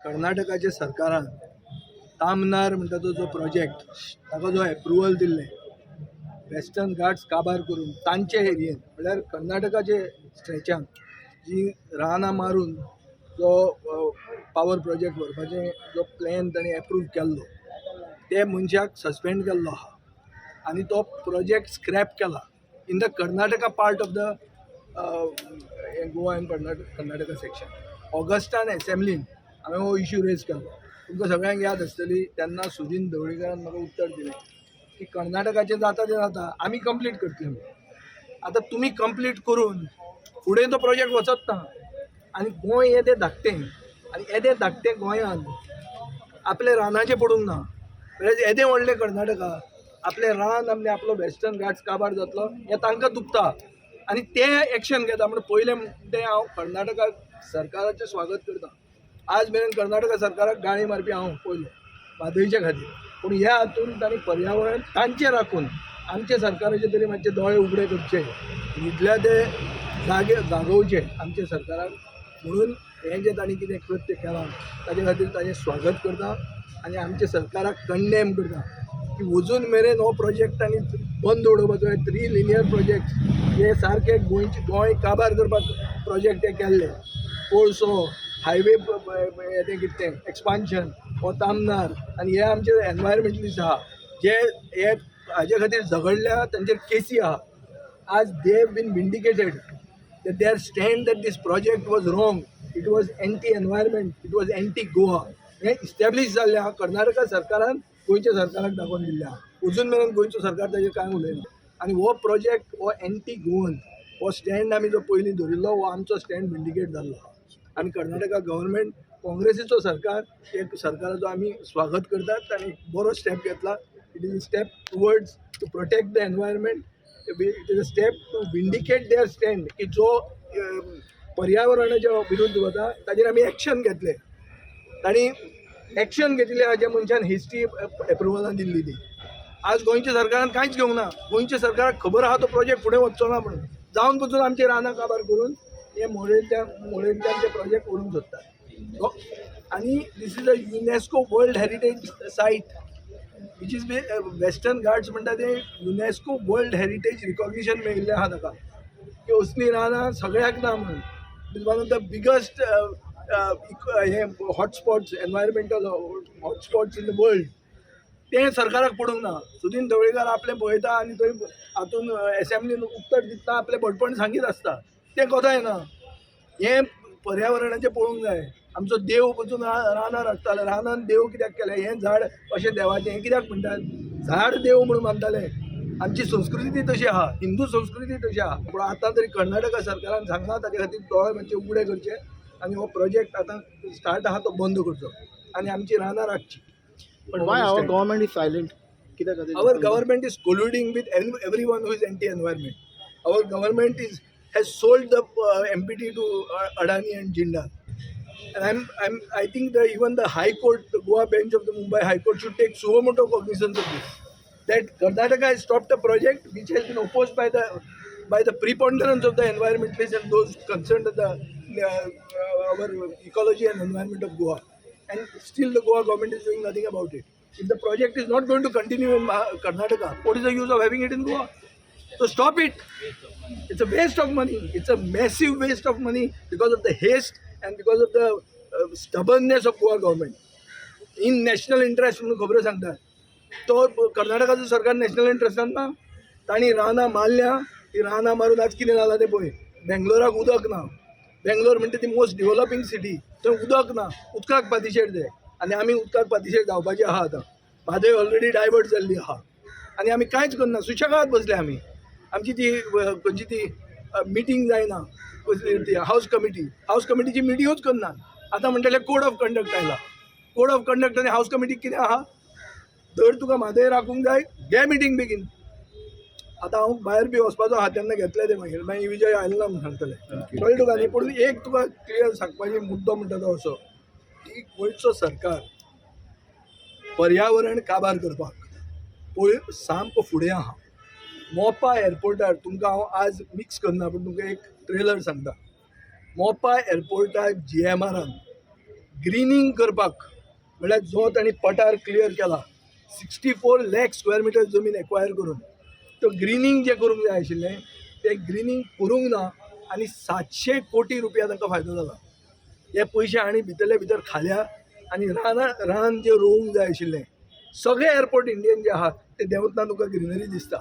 कर्नाटकाच्या सरकारान तामनार म्हणटा तो जो प्रोजेक्ट ताका जो एप्रुवल दिल्ले वेस्टर्न घाट्स काबार करून तांचे एरियेन म्हळ्यार कर्नाटकाचे स्ट्रेचान जी रानां मारून जो पावर प्रोजेक्ट व्हरपाचे जो प्लॅन ताणें एप्रूव केल्लो ते मनशाक सस्पेंड केल्लो आहा आनी तो प्रोजेक्ट स्क्रॅप केला in the Karnataka part of the Goa and Karnataka section. ऑगस्टान एसेंब्लीन हांवें हो इश्यू रेज केलो. तुमकां सगळ्यांक याद आसतली तेन्ना सुदीन ढवळीकरान म्हाका उत्तर दिलें की कर्नाटकाचें जाता तें जाता आमी कंप्लीट करतले म्हणून. आतां तुमी कंप्लीट करून फुडें तो प्रोजेक्ट वचत ना आनी गोंय येदें धाकटें आनी येदें धाकटें गोंयान आपले रानाचें पडूंक ना. येदें व्हडलें कर्नाटका आपले रान आमले आपलो वेस्टर्न घाट्स काबार जातलो हें तांकां दुखता आनी ते एक्शन घेता. म्हणून पयलें तें हांव कर्नाटका सरकाराचें स्वागत करता. आज मेरेन कर्नाटका सरकाराक गाळी मारपी हांव पयलो म्हादयच्या खातीर, पूण ह्या हातून तांणी पर्यावरण तांचें राखून आमचे सरकाराचे तरी मातशे दोळे उगडे करचे, न्हिदल्या ते जागोवचे आमचे सरकाराक. म्हणून हें जें तांणी कितें कृत्य केलां ताचे खातीर ताचें स्वागत करता आनी आमच्या सरकाराक कंडेम करता की अजून मेरेन हो प्रोजेक्ट तांणी बंद उडोवपाचो. 3 लिनियर प्रोजेक्ट हे सारके गोंय काबार करपाक प्रोजेक्ट हे केल्ले. कोळसो हायवे यें कितें तें एक्सपान्शन हो तामनार आनी हे आमचे एनवायरमेंटलिस्ट आहा जे हे हाजे खातीर झगडल्या तांचेर केसी आहा. आज they have been vindicated that their stand that this project was wrong, it was anti-environment, it was anti-Goa. हे इस्टॅब्लीश जाल्लें आहा. कर्नाटका सरकारान गोंयच्या सरकाराक दाखोवन दिल्लें आहा. अजून मेरेन गोंयचो सरकार ताजेर कांय उलयना. आनी हो प्रोजेक्ट हो एंटी गोवन हो स्टँड आमी जो पयलीं धरिल्लो हो आमचो स्टँड विंडिकेट जाल्लो आहा. आनी कर्नाटका गव्हर्मेंट काँग्रेसीचो सरकार एक सरकाराचो आमी स्वागत करतात आनी बरो स्टेप घेतला. It is a step towards to protect the environment. It is a step to vindicate their stand की जो पर्यावरणाच्या विरुद्ध वता ताजेर आमी एक्शन घेतले. तांणी एक्शन घेतले हाज्या मनशान हिस्ट्री एप्रुवलां दिल्ली ती. आज गोंयच्या सरकारान कांयच घेवंक ना. गोंयच्या सरकाराक खबर आहा तो प्रोजेक्ट फुडें वचचो ना म्हणून जावन पसून आमचे रानां काबार करून हे मोडेंच्याचे प्रोजेक्ट व्हरून सोदतात. आनी this is a UNESCO world heritage site which is Western Ghats म्हणटा ते युनेस्को वर्ल्ड हेरिटेज रिकॉग्निशन मेळिल्लें आहा ताका की असलीं रानां सगळ्याक ना म्हणून. It is one of the biggest हे hotspots environmental hotspots in the world. तें सरकाराक पडूंक ना. सुदीन ढवळीकर आपलें पळयता आनी थंय हातून एसेंब्लीन उत्तर दितना आपलें भटपण सांगीत आसता. तें कोताय ना. हें पर्यावरणाचें पळोवंक जाय. आमचो देव पसून रानां राखताले. रानान देव कित्याक केलें? हें झाड अशें देवाचें हें कित्याक म्हणटात? झाड देव म्हणून मानताले. आमची संस्कृती तशी आहा, हिंदू संस्कृती तशी आहा. पूण आतां तरी कर्नाटका सरकारान सांगला ताचे खातीर दोळे मातशे उगडे करचे आनी हो प्रोजेक्ट आतां स्टार्ट आहा तो बंद करचो आनी आमची रानां राखची. But why our government is silent? Our government is colluding with everyone who is anti-environment. Our government has sold the MPT to Adani and Jindal. And I think that even the High Court, the Goa bench of the Mumbai High Court should take suo cognizance of this. That Karnataka has stopped a project which has been opposed by the preponderance of the environmentalists and those concerned with our ecology and environment of Goa. And still the Goa government is doing nothing about it. If the project is not going to continue in Karnataka, what is the use of having it in Goa? So stop it. It's a waste of money. It's a massive waste of money because of the haste and because of the stubbornness of Goa government. In national interest म्हणून खबरो सांगता. तो कर्नाटकाचो सरकार national इंट्रस्टान ना. तांणी रानां मारल्या. ती रानां मारून आज कितें जालां तें पळय. बेंगलोराक उदक ना. बेंगलोर म्हणटा ती मोस्ट डेव्हलपिंग सिटी. थंय उदक ना. उदकाक पातीशेट जाय आनी आमी उदकाक पातीशेट जावपाची आहा आतां. म्हादय ऑलरेडी डायवर्ट जाल्ली आहा आनी आमी कांयच करना. सुशेगाद बसले आमी. आमची ती खंयची ती मिटींग जायना. कसली ती हावस कमिटीची मिटींगूच करना. आतां म्हणटले कोड ऑफ कंडक्ट आयला. कोड ऑफ कंडक्ट आनी हावस कमिटीक कितें आहा? जर तुका म्हादय राखूंक जाय घे मिटींग बेगीन. आतां हांव भायर बी वचपाचो आहा तेन्ना घेतले ते मागीर विजय आयलो ना म्हूण सांगतले. कळ्ळें तुका न्ही. पूण एक तुका क्लियर सांगपाची मुद्दो म्हणटा तो असो की गोंयचो सरकार पर्यावरण काबार करपाक सामको फुडें आहा. मोपा एअरपोर्टार तुमकां हांव आज मिक्स करना पूण तुमकां एक ट्रेलर सांगता. मोपा एअरपोर्टार GMRन ग्रीनिंग करपाक म्हळ्यार जो तांणी पठार क्लियर केला 64 लाख स्क्वेअर मिटर जमीन एक्वायर करून तो ग्रीनिंग जे करूंक जाय आशिल्लें तें ग्रीनिंग करूंक ना आनी 700 कोटी रुपया तांकां फायदो जाला. हे पयशे आनी भितरले भितर खाल्या आनी रान जे रोवंक जाय आशिल्लें सगळे एअरपोर्ट इंडियन जे आहा ते देंवतना तुका ग्रीनरी दिसता.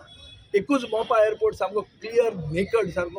एकूच मोपा एअरपोर्ट सामको क्लियर नेकड सारको